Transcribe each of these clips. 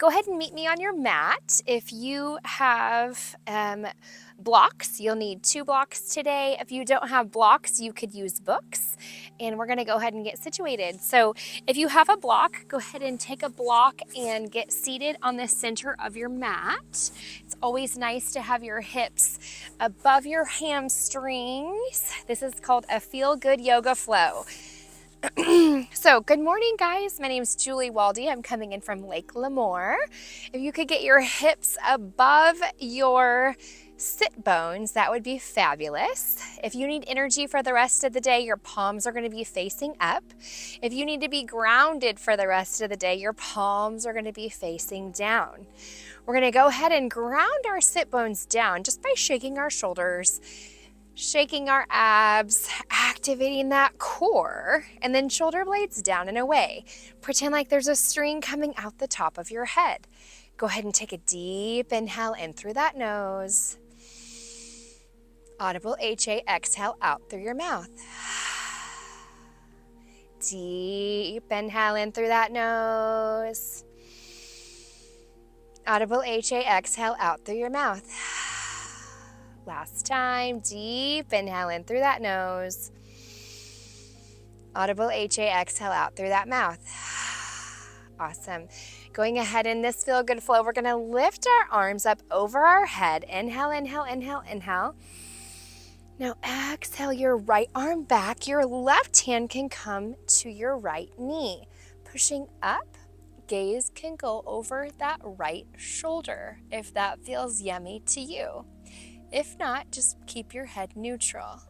go ahead and meet me on your mat. If you have blocks, you'll need 2 blocks today. If you don't have blocks, you could use books. And we're going to go ahead and get situated. So if you have a block, go ahead and take a block and get seated on the center of your mat. It's always nice to have your hips above your hamstrings. This is called a feel-good yoga flow. So good morning, guys. My name is Julie Waldie. I'm coming in from Lake LaMoure. If you could get your hips above your sit bones, that would be fabulous. If you need energy for the rest of the day, your palms are going to be facing up. If you need to be grounded for the rest of the day, your palms are going to be facing down. We're going to go ahead and ground our sit bones down just by shaking our shoulders, shaking our abs, activating that core, and then shoulder blades down and away. Pretend like there's a string coming out the top of your head. Go ahead and take a deep inhale in through that nose. Audible HA, exhale out through your mouth. Deep inhale in through that nose. Audible HA, exhale out through your mouth. Last time, deep inhale in through that nose. Audible HA, exhale out through that mouth. Awesome. Going ahead in this feel good flow, we're going to lift our arms up over our head. Inhale, inhale, inhale, inhale. Now exhale your right arm back. Your left hand can come to your right knee. Pushing up, gaze can go over that right shoulder if that feels yummy to you. If not, just keep your head neutral.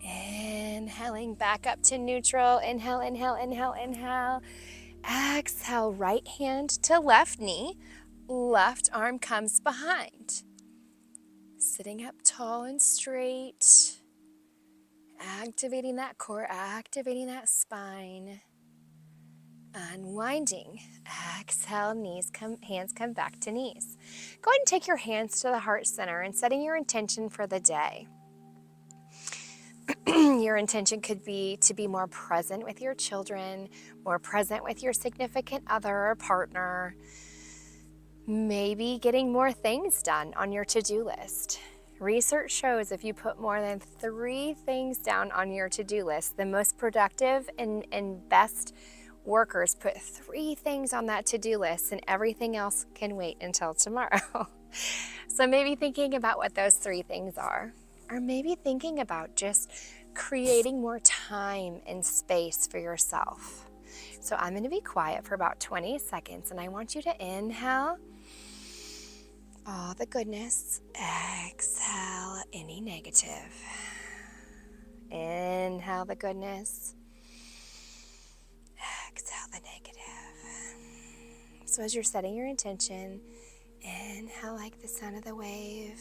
Inhaling back up to neutral. Inhale, inhale, inhale, inhale. Exhale, right hand to left knee. Left arm comes behind. Sitting up tall and straight. Activating that core, activating that spine. Unwinding. Exhale, hands come back to knees. Go ahead and take your hands to the heart center and setting your intention for the day. Your intention could be to be more present with your children, more present with your significant other or partner, maybe getting more things done on your to-do list. Research shows if you put more than 3 things down on your to-do list, the most productive and best workers put 3 things on that to-do list and everything else can wait until tomorrow. So maybe thinking about what those 3 things are, or maybe thinking about just creating more time and space for yourself. So I'm going to be quiet for about 20 seconds and I want you to inhale all the goodness, exhale any negative. Inhale the goodness, exhale the negative. So as you're setting your intention, inhale like the sound of the wave.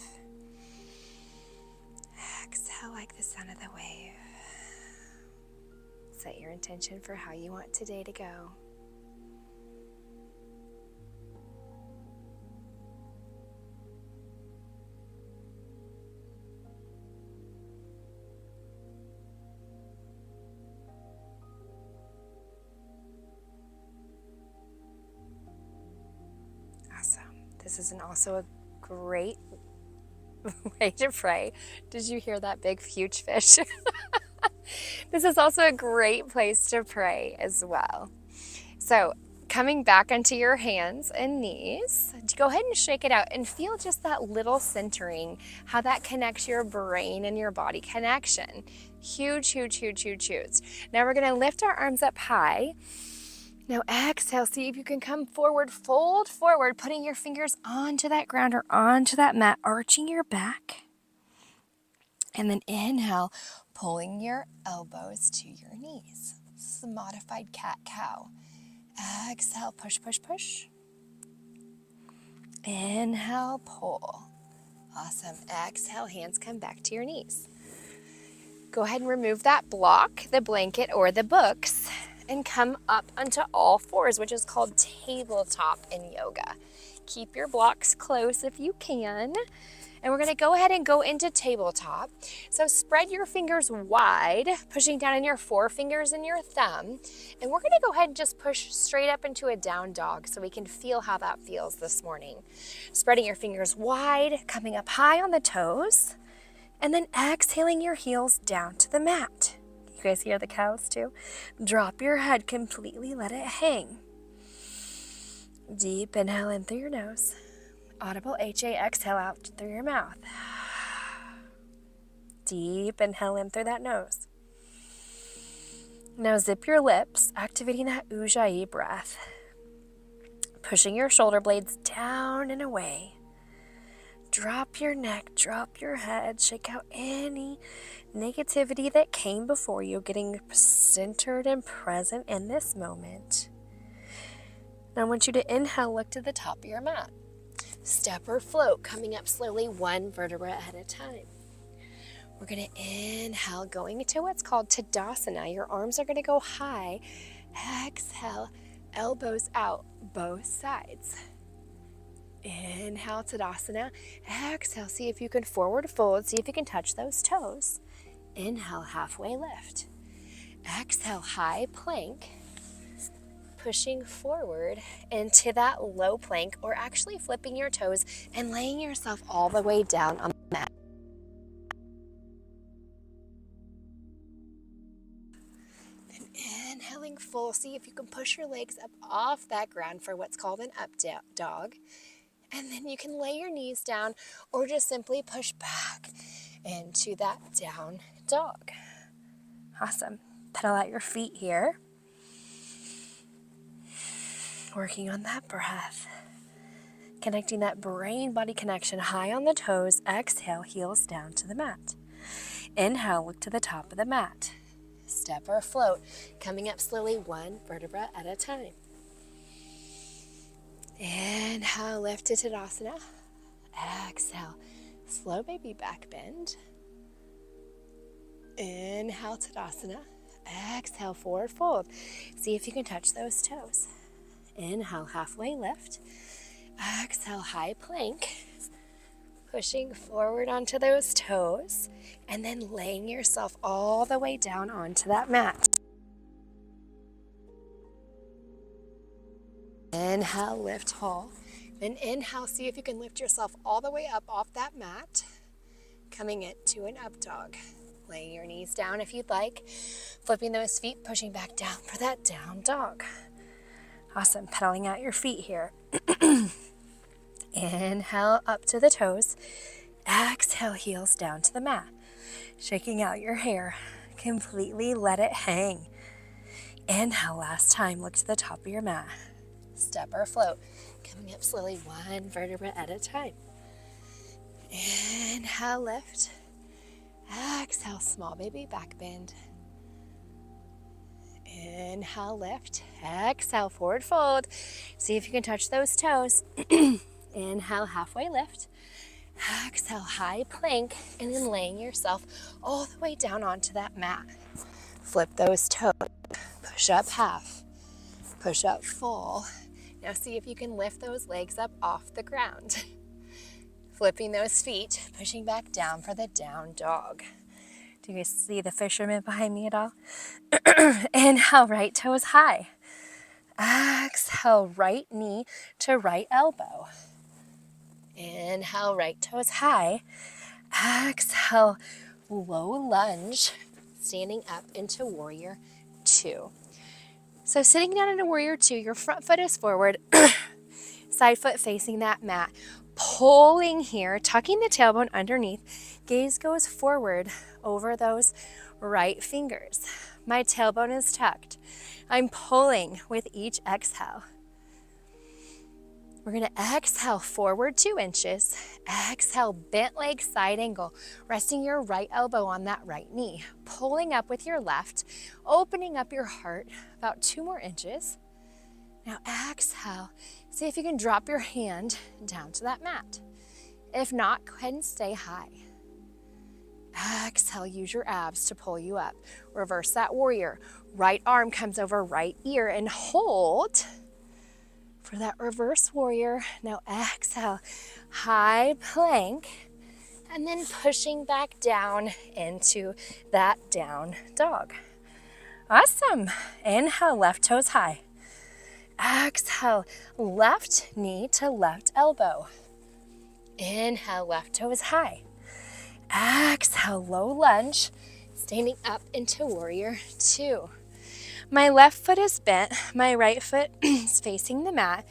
Exhale like the sound of the wave. Set your intention for how you want today to go. Awesome. This is also a great way to pray. Did you hear that big, huge fish? This is also a great place to pray as well. So coming back onto your hands and knees, go ahead and shake it out and feel just that little centering, how that connects your brain and your body connection. Huge, huge, huge, huge, huge. Now we're going to lift our arms up high. Now exhale, see if you can come forward, fold forward, putting your fingers onto that ground or onto that mat, arching your back. And then inhale, pulling your elbows to your knees. This is a modified cat-cow. Exhale, push, push, push. Inhale, pull. Awesome. Exhale, hands come back to your knees. Go ahead and remove that block, the blanket, or the books. and come up onto all fours, which is called tabletop in yoga. Keep your blocks close if you can. And we're gonna go ahead and go into tabletop. So spread your fingers wide, pushing down on your forefingers and your thumb. And we're gonna go ahead and just push straight up into a down dog so we can feel how that feels this morning. Spreading your fingers wide, coming up high on the toes, and then exhaling your heels down to the mat. You guys hear the cows too? Drop your head completely, let it hang. Deep inhale in through your nose. Audible HA, exhale out through your mouth. Deep inhale in through that nose. Now zip your lips, activating that Ujjayi breath. Pushing your shoulder blades down and away. Drop your neck, drop your head, shake out any negativity that came before you, getting centered and present in this moment. Now I want you to inhale, look to the top of your mat. Step or float, coming up slowly, one vertebra at a time. We're going to inhale, going into what's called Tadasana. Your arms are going to go high. Exhale, elbows out, both sides. Inhale, Tadasana. Exhale, see if you can forward fold. See if you can touch those toes. Inhale, halfway lift. Exhale, high plank. Pushing forward into that low plank, or actually flipping your toes and laying yourself all the way down on the mat. Then inhaling full, see if you can push your legs up off that ground for what's called an up dog. And then you can lay your knees down or just simply push back into that down dog. Awesome. Pedal out your feet here. Working on that breath. Connecting that brain-body connection high on the toes. Exhale, heels down to the mat. Inhale, look to the top of the mat. Step or float, coming up slowly, one vertebra at a time. Inhale, lift to Tadasana. Exhale, slow baby back bend. Inhale, Tadasana. Exhale, forward fold. See if you can touch those toes. Inhale, halfway lift. Exhale, high plank. Pushing forward onto those toes. And then laying yourself all the way down onto that mat. Inhale, lift tall. Then inhale, see if you can lift yourself all the way up off that mat. Coming into an up dog. Laying your knees down if you'd like. Flipping those feet, pushing back down for that down dog. Awesome. Pedaling out your feet here. Inhale up to the toes. Exhale, heels down to the mat. Shaking out your hair. Completely let it hang. Inhale, last time. Look to the top of your mat. Step or float. Coming up slowly, one vertebra at a time. Inhale, lift. Exhale, small baby back bend. Inhale, lift. Exhale, forward fold. See if you can touch those toes. Inhale, halfway lift. Exhale, high plank. And then laying yourself all the way down onto that mat. Flip those toes. Push up half. Push up full. Now see if you can lift those legs up off the ground. Flipping those feet, pushing back down for the down dog. Do you guys see the fisherman behind me at all? Inhale, right toes high. Exhale, right knee to right elbow. Inhale, right toes high. Exhale, low lunge, standing up into warrior two. So sitting down in a warrior two, your front foot is forward, side foot facing that mat. Pulling here, tucking the tailbone underneath. Gaze goes forward over those right fingers. My tailbone is tucked. I'm pulling with each exhale. We're going to exhale forward 2 inches. Exhale, bent leg side angle, resting your right elbow on that right knee. Pulling up with your left, opening up your heart about 2 more inches. Now exhale. See if you can drop your hand down to that mat. If not, go ahead and stay high. Exhale, use your abs to pull you up. Reverse that warrior. Right arm comes over right ear and hold for that reverse warrior. Now exhale, high plank, and then pushing back down into that down dog. Awesome. Inhale, left toes high. Exhale, left knee to left elbow. Inhale, left toes high. Exhale, low lunge, standing up into warrior two. My left foot is bent, my right foot is facing the mat.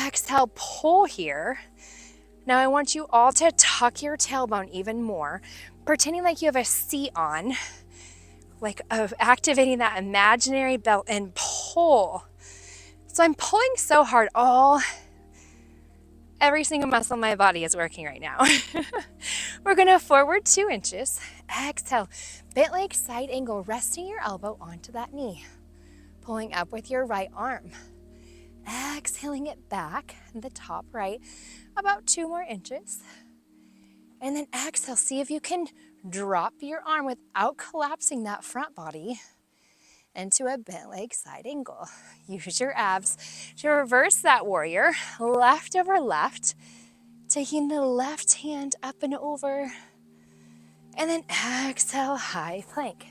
Exhale, pull here. Now I want you all to tuck your tailbone even more, pretending like you have a seat on, like activating that imaginary belt and pull. So I'm pulling so hard, every single muscle in my body is working right now. We're gonna forward 2 inches. Exhale, bent leg side angle, resting your elbow onto that knee. Pulling up with your right arm. Exhaling it back, the top right, about 2 more inches. And then exhale, see if you can drop your arm without collapsing that front body into a bent leg side angle. Use your abs to reverse that warrior, left over left, taking the left hand up and over, and then exhale, high plank.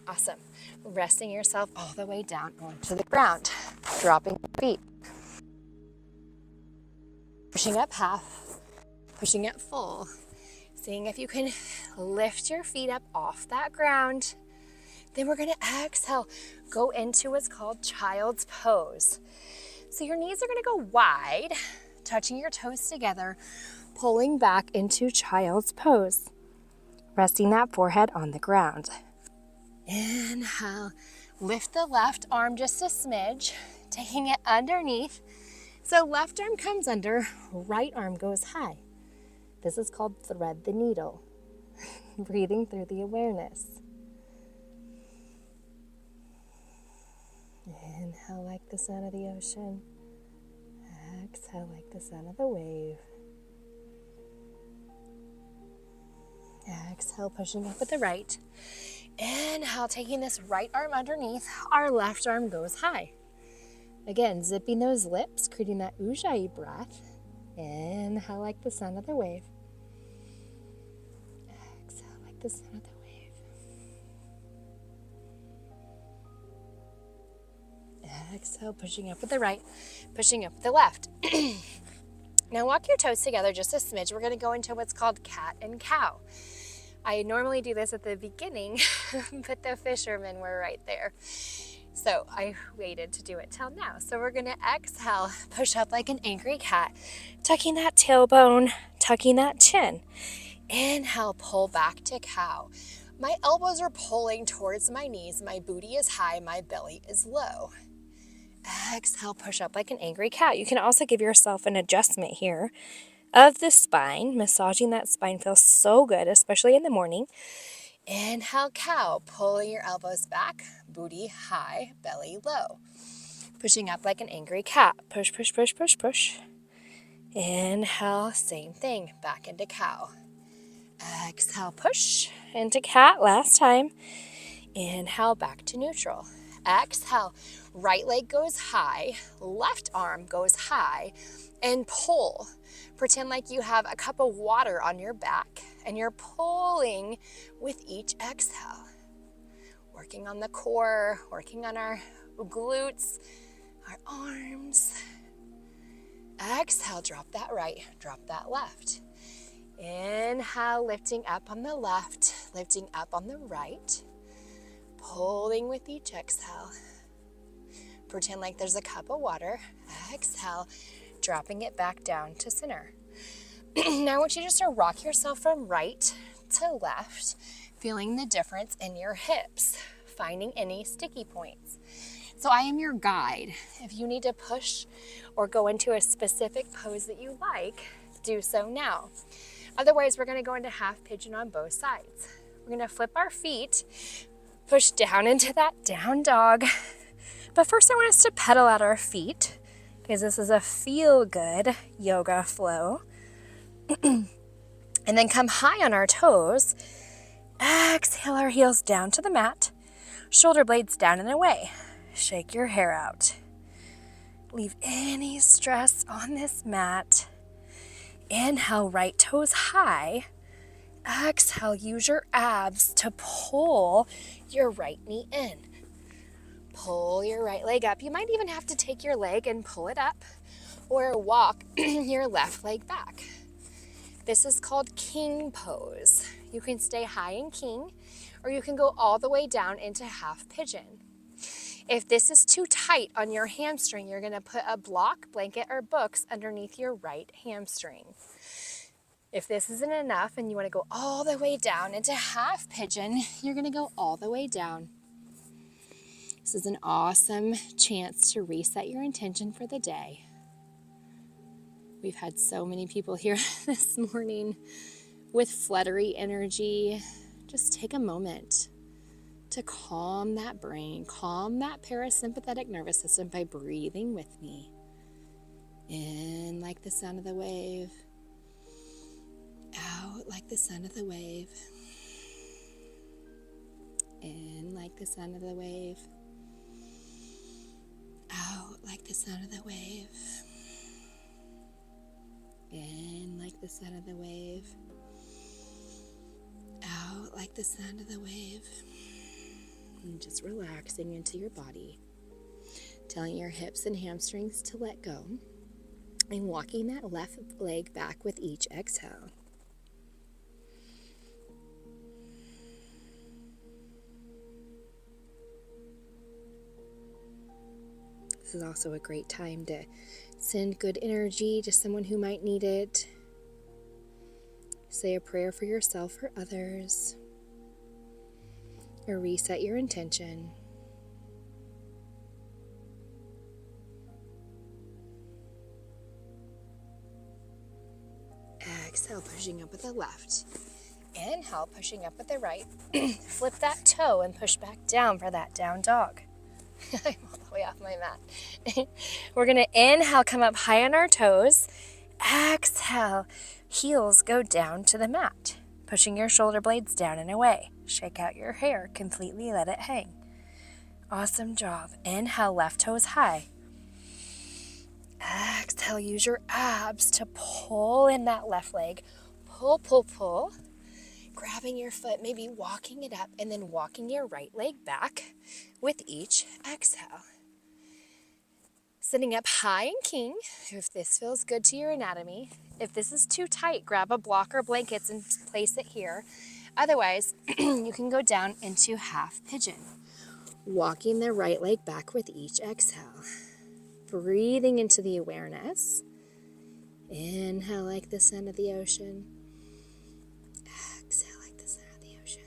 Awesome. Resting yourself all the way down onto the ground, dropping your feet. Pushing up half, pushing up full, seeing if you can lift your feet up off that ground. Then we're gonna exhale, go into what's called child's pose. So your knees are gonna go wide, touching your toes together, pulling back into child's pose, resting that forehead on the ground. Inhale, lift the left arm just a smidge, taking it underneath. So left arm comes under, right arm goes high. This is called thread the needle. Breathing through the awareness. Inhale like the sound of the ocean. Exhale like the sound of the wave. Exhale, pushing up with the right. Inhale, taking this right arm underneath, our left arm goes high. Again, zipping those lips, creating that ujjayi breath. Inhale like the sound of the wave. Exhale like the sound of the wave. Exhale, pushing up with the right, pushing up with the left. Now walk your toes together just a smidge. We're going to go into what's called cat and cow. I normally do this at the beginning, but the fishermen were right there. So I waited to do it till now. So we're going to exhale, push up like an angry cat, tucking that tailbone, tucking that chin. Inhale, pull back to cow. My elbows are pulling towards my knees. My booty is high. My belly is low. Exhale, push up like an angry cat. You can also give yourself an adjustment here of the spine. Massaging that spine feels so good, especially in the morning. Inhale, cow, pulling your elbows back, booty high, belly low. Pushing up like an angry cat. Push, push, push, push, push. Inhale, same thing, back into cow. Exhale, push into cat, last time. Inhale, back to neutral. Exhale, right leg goes high, left arm goes high, and pull. Pretend like you have a cup of water on your back and you're pulling with each exhale. Working on the core, working on our glutes, our arms. Exhale, drop that right, drop that left. Inhale, lifting up on the left, lifting up on the right. Pulling with each exhale. Pretend like there's a cup of water. Exhale, dropping it back down to center. Now I want you just to rock yourself from right to left, feeling the difference in your hips, finding any sticky points. So I am your guide. If you need to push or go into a specific pose that you like, do so now. Otherwise, we're going to go into half pigeon on both sides. We're going to flip our feet, push down into that down dog. But first I want us to pedal out our feet because this is a feel-good yoga flow. And then come high on our toes. Exhale our heels down to the mat. Shoulder blades down and away. Shake your hair out. Leave any stress on this mat. Inhale, right toes high. Exhale, use your abs to pull your right knee in. Pull your right leg up. You might even have to take your leg and pull it up or walk your left leg back. This is called king pose. You can stay high in king, or you can go all the way down into half pigeon. If this is too tight on your hamstring, you're gonna put a block, blanket, or books underneath your right hamstring. If this isn't enough and you wanna go all the way down into half pigeon, you're gonna go all the way down. This is an awesome chance to reset your intention for the day. We've had so many people here this morning with fluttery energy. Just take a moment to calm that brain, calm that parasympathetic nervous system by breathing with me. In like the sound of the wave, out like the sound of the wave, in like the sound of the wave, out like the sound of the wave, in like the sound of the wave, out like the sound of the wave. And just relaxing into your body, telling your hips and hamstrings to let go, and walking that left leg back with each exhale. This is also a great time to send good energy to someone who might need it. Say a prayer for yourself or others. Or reset your intention. Exhale, pushing up with the left. Inhale, pushing up with the right. Flip that toe and push back down for that down dog. I'm all the way off my mat. We're going to inhale, come up high on our toes. Exhale, heels go down to the mat, pushing your shoulder blades down and away. Shake out your hair, completely let it hang. Awesome job. Inhale, left toes high. Exhale, use your abs to pull in that left leg. Pull, pull, pull. Grabbing your foot, maybe walking it up, and then walking your right leg back with each exhale. Sitting up high in king, if this feels good to your anatomy. If this is too tight, grab a block or blankets and place it here. Otherwise, you can go down into half pigeon. Walking the right leg back with each exhale. Breathing into the awareness. Inhale like the sound of the ocean. Exhale like the sound of the ocean.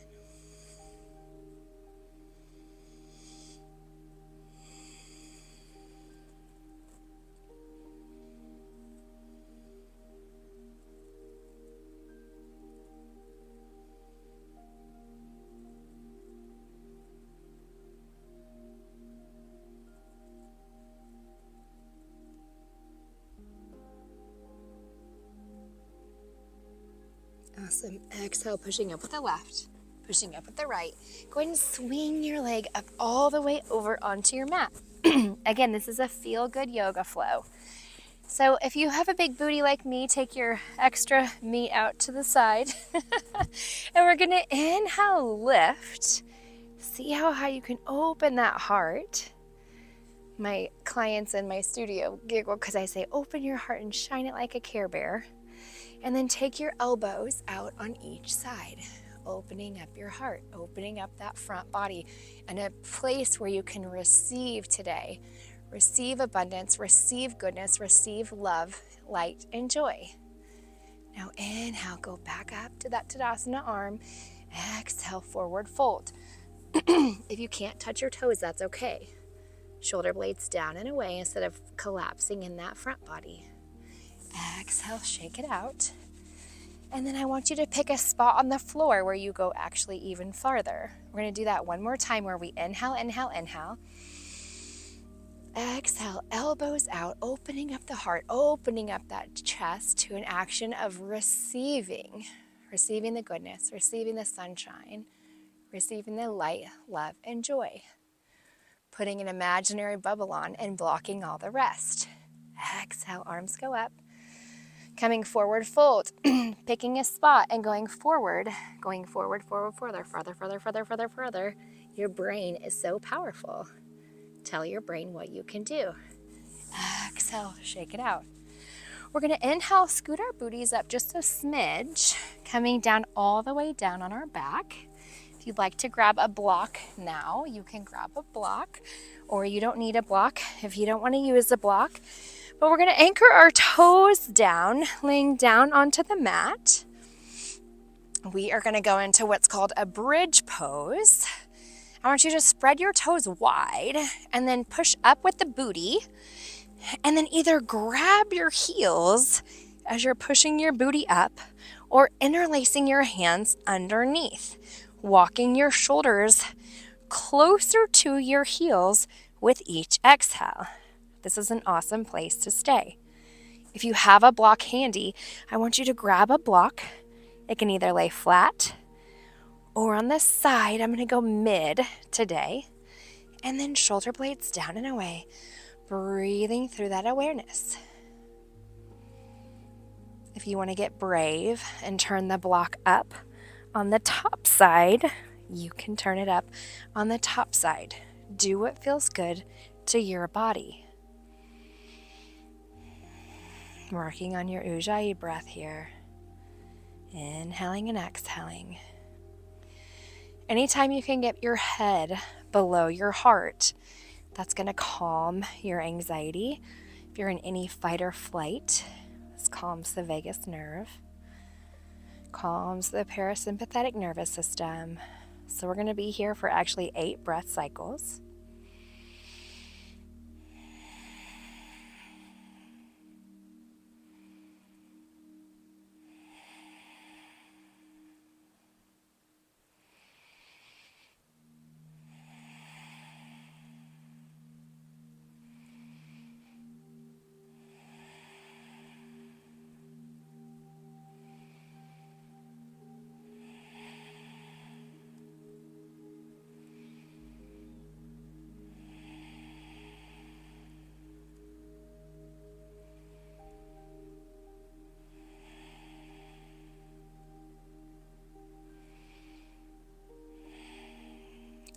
Awesome. Exhale, pushing up with the left, pushing up with the right. Go ahead and swing your leg up all the way over onto your mat. Again, this is a feel-good yoga flow. So if you have a big booty like me, take your extra meat out to the side. And we're going to inhale, lift. See how high you can open that heart. My clients in my studio giggle because I say, open your heart and shine it like a Care Bear. And then take your elbows out on each side, opening up your heart, opening up that front body, and a place where you can receive today. Receive abundance, receive goodness, receive love, light, and joy. Now inhale, go back up to that Tadasana arm. Exhale, forward fold. If you can't touch your toes, that's okay. Shoulder blades down and away instead of collapsing in that front body. Exhale, shake it out. And then I want you to pick a spot on the floor where you go actually even farther. We're going to do that one more time where we inhale, inhale, inhale. Exhale, elbows out, opening up the heart, opening up that chest to an action of receiving. receiving the goodness, receiving the sunshine, receiving the light, love, and joy. Putting an imaginary bubble on and blocking all the rest. Exhale, arms go up. Coming forward, fold. Picking a spot and going forward, forward, further, further. Your brain is so powerful. Tell your brain what you can do. Exhale, shake it out. We're going to inhale, scoot our booties up just a smidge, coming down all the way down on our back. If you'd like to grab a block now, you can grab a block, or you don't need a block if you don't want to use a block. But we're going to anchor our toes down, laying down onto the mat. We are going to go into what's called a bridge pose. I want you to spread your toes wide and then push up with the booty. And then either grab your heels as you're pushing your booty up or interlacing your hands underneath, walking your shoulders closer to your heels with each exhale. This is an awesome place to stay. If you have a block handy, I want you to grab a block. It can either lay flat or on the side. I'm going to go mid today. And then shoulder blades down and away. Breathing through that awareness. If you want to get brave and turn the block up on the top side, you can turn it up on the top side. Do what feels good to your body. Working on your Ujjayi breath here. Inhaling and exhaling. Anytime you can get your head below your heart, that's going to calm your anxiety. If you're in any fight or flight, this calms the vagus nerve, calms the parasympathetic nervous system. So we're going to be here for actually 8 breath cycles.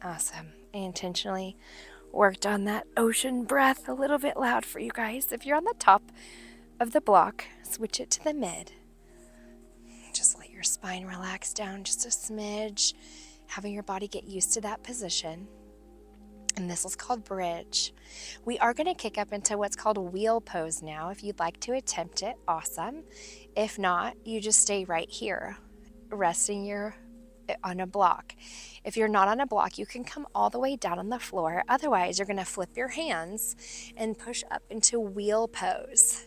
Awesome. I intentionally worked on that ocean breath a little bit loud for you guys. If you're on the top of the block, switch it to the mid. Just let your spine relax down just a smidge, having your body get used to that position. And this is called bridge. We are going to kick up into what's called wheel pose now. If you'd like to attempt it, awesome. If not, you just stay right here, resting on a block. If you're not on a block, you can come all the way down on the floor. Otherwise, you're going to flip your hands and push up into wheel pose.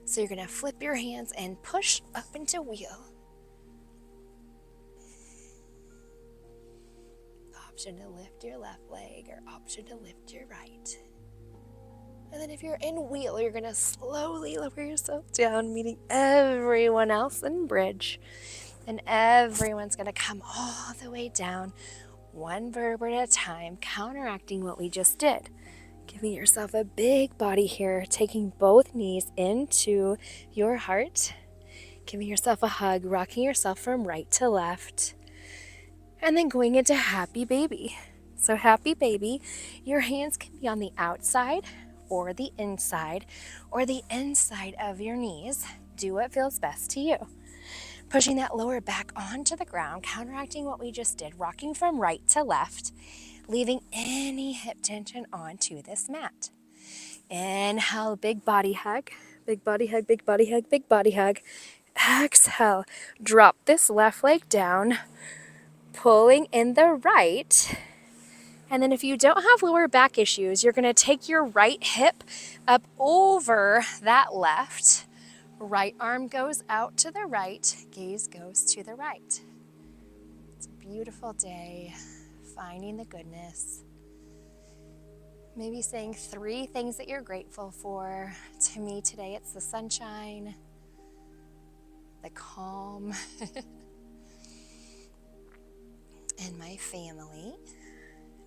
So you're going to flip your hands and push up into wheel. Option to lift your left leg or option to lift your right. And then if you're in wheel, you're going to slowly lower yourself down, meeting everyone else in bridge. And everyone's going to come all the way down, one vertebra at a time, counteracting what we just did. Giving yourself a big body here, taking both knees into your heart, giving yourself a hug, rocking yourself from right to left, and then going into happy baby. So happy baby, your hands can be on the outside or the inside of your knees. Do what feels best to you. Pushing that lower back onto the ground, counteracting what we just did, rocking from right to left, leaving any hip tension onto this mat. Inhale, big body hug, big body hug, big body hug, big body hug. Exhale, drop this left leg down, pulling in the right. And then if you don't have lower back issues, you're going to take your right hip up over that left. Right arm goes out to the right, gaze goes to the right. It's a beautiful day, finding the goodness. Maybe saying 3 things that you're grateful for. To me today, it's the sunshine, the calm, and my family.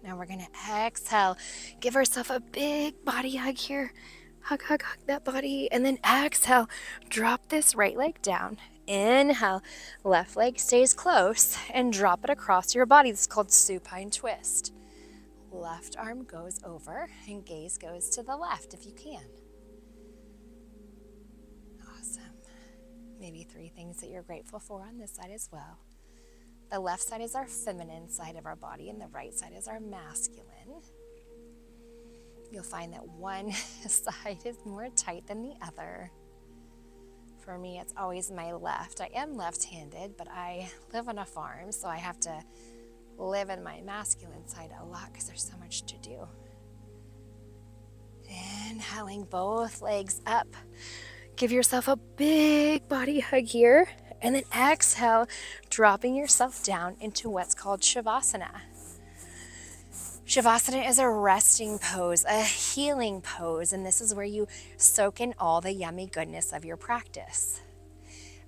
Now we're going to exhale. Give ourselves a big body hug here. Hug, hug, hug that body. And then exhale. Drop this right leg down. Inhale. Left leg stays close and drop it across your body. This is called supine twist. Left arm goes over and gaze goes to the left if you can. Awesome. Maybe 3 things that you're grateful for on this side as well. The left side is our feminine side of our body and the right side is our masculine. You'll find that one side is more tight than the other. For me, it's always my left. I am left-handed, but I live on a farm, so I have to live in my masculine side a lot because there's so much to do. Inhaling both legs up. Give yourself a big body hug here. And then exhale, dropping yourself down into what's called Shavasana. Shavasana is a resting pose, a healing pose, and this is where you soak in all the yummy goodness of your practice.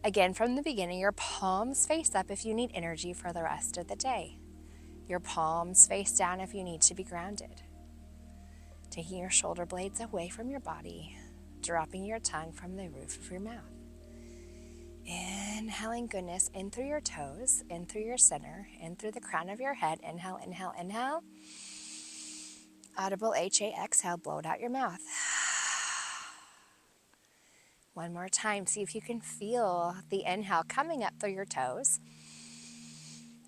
Again, from the beginning, your palms face up if you need energy for the rest of the day. Your palms face down if you need to be grounded. Taking your shoulder blades away from your body, dropping your tongue from the roof of your mouth. Inhaling goodness in through your toes, in through your center, in through the crown of your head. Inhale, inhale, inhale. Audible HA, exhale, blow it out your mouth. One more time, see if you can feel the inhale coming up through your toes,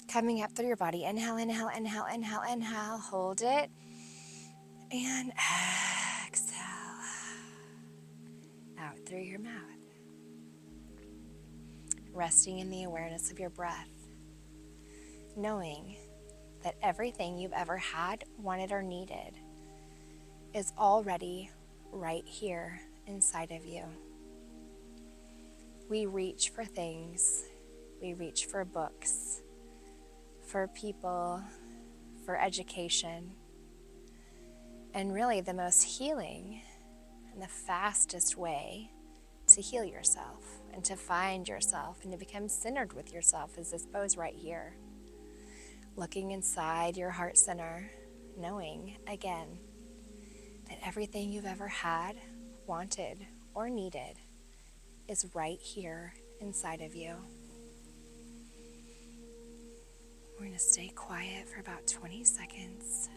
coming up through your body. Inhale, inhale, inhale, inhale, inhale. Hold it. And exhale out through your mouth. Resting in the awareness of your breath, knowing that everything you've ever had, wanted, or needed is already right here inside of you. We reach for things, we reach for books, for people, for education, and really the most healing and the fastest way to heal yourself and to find yourself and to become centered with yourself is this pose right here. Looking inside your heart center, knowing again that everything you've ever had, wanted, or needed is right here inside of you. We're going to stay quiet for about 20 seconds,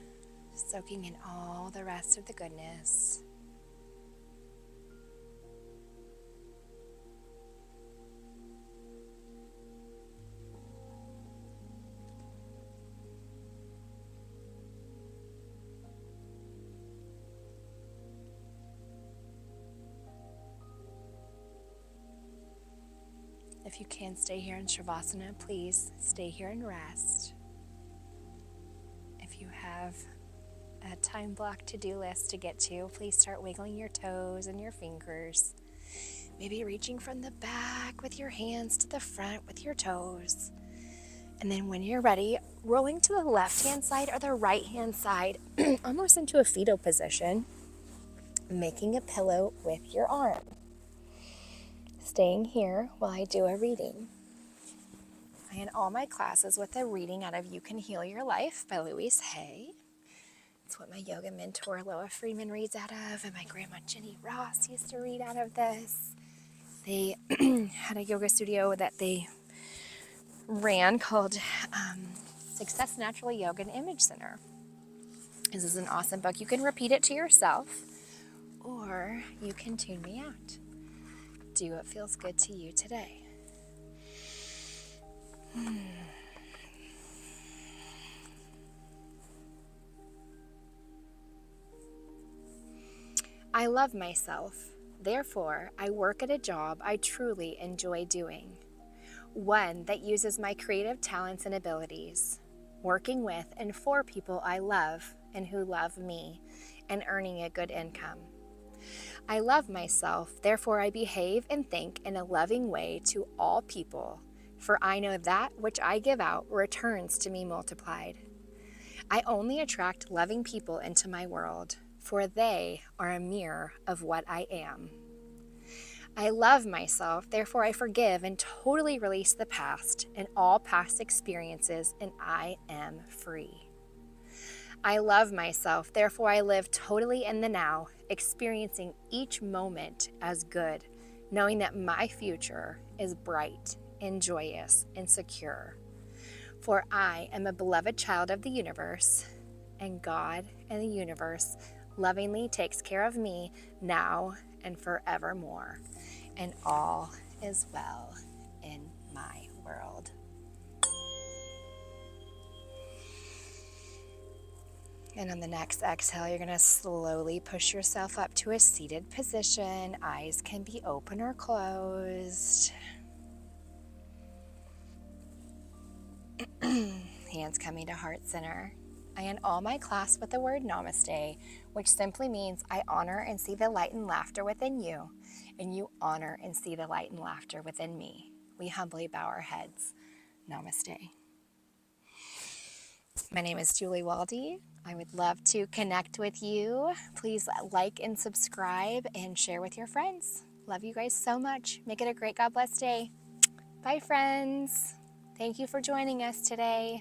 soaking in all the rest of the goodness. If you can stay here in Shavasana, please stay here and rest. If you have a time block to-do list to get to, please start wiggling your toes and your fingers. Maybe reaching from the back with your hands to the front with your toes. And then when you're ready, rolling to the left-hand side or the right-hand side, almost into a fetal position, making a pillow with your arm. Staying here while I do a reading. I end all my classes with a reading out of You Can Heal Your Life by Louise Hay. It's what my yoga mentor Loa Friedman reads out of, and my grandma Jenny Ross used to read out of this. They had a yoga studio that they ran called Success Natural Yoga and Image Center. This is an awesome book. You can repeat it to yourself, or you can tune me out. Do what feels good to you today. I love myself. Therefore, I work at a job I truly enjoy doing. One that uses my creative talents and abilities, working with and for people I love and who love me, and earning a good income. I love myself, therefore I behave and think in a loving way to all people, for I know that which I give out returns to me multiplied. I only attract loving people into my world, for they are a mirror of what I am. I love myself, therefore I forgive and totally release the past and all past experiences, and I am free. I love myself, therefore I live totally in the now, experiencing each moment as good, knowing that my future is bright and joyous and secure. For I am a beloved child of the universe, and God and the universe lovingly takes care of me now and forevermore. And all is well in my world. And on the next exhale, you're going to slowly push yourself up to a seated position. Eyes can be open or closed. Hands coming to heart center. I end all my class with the word namaste, which simply means I honor and see the light and laughter within you, and you honor and see the light and laughter within me. We humbly bow our heads. Namaste. My name is Julie Waldie. I would love to connect with you. Please like and subscribe and share with your friends. Love you guys so much. Make it a great God bless day. Bye, friends. Thank you for joining us today.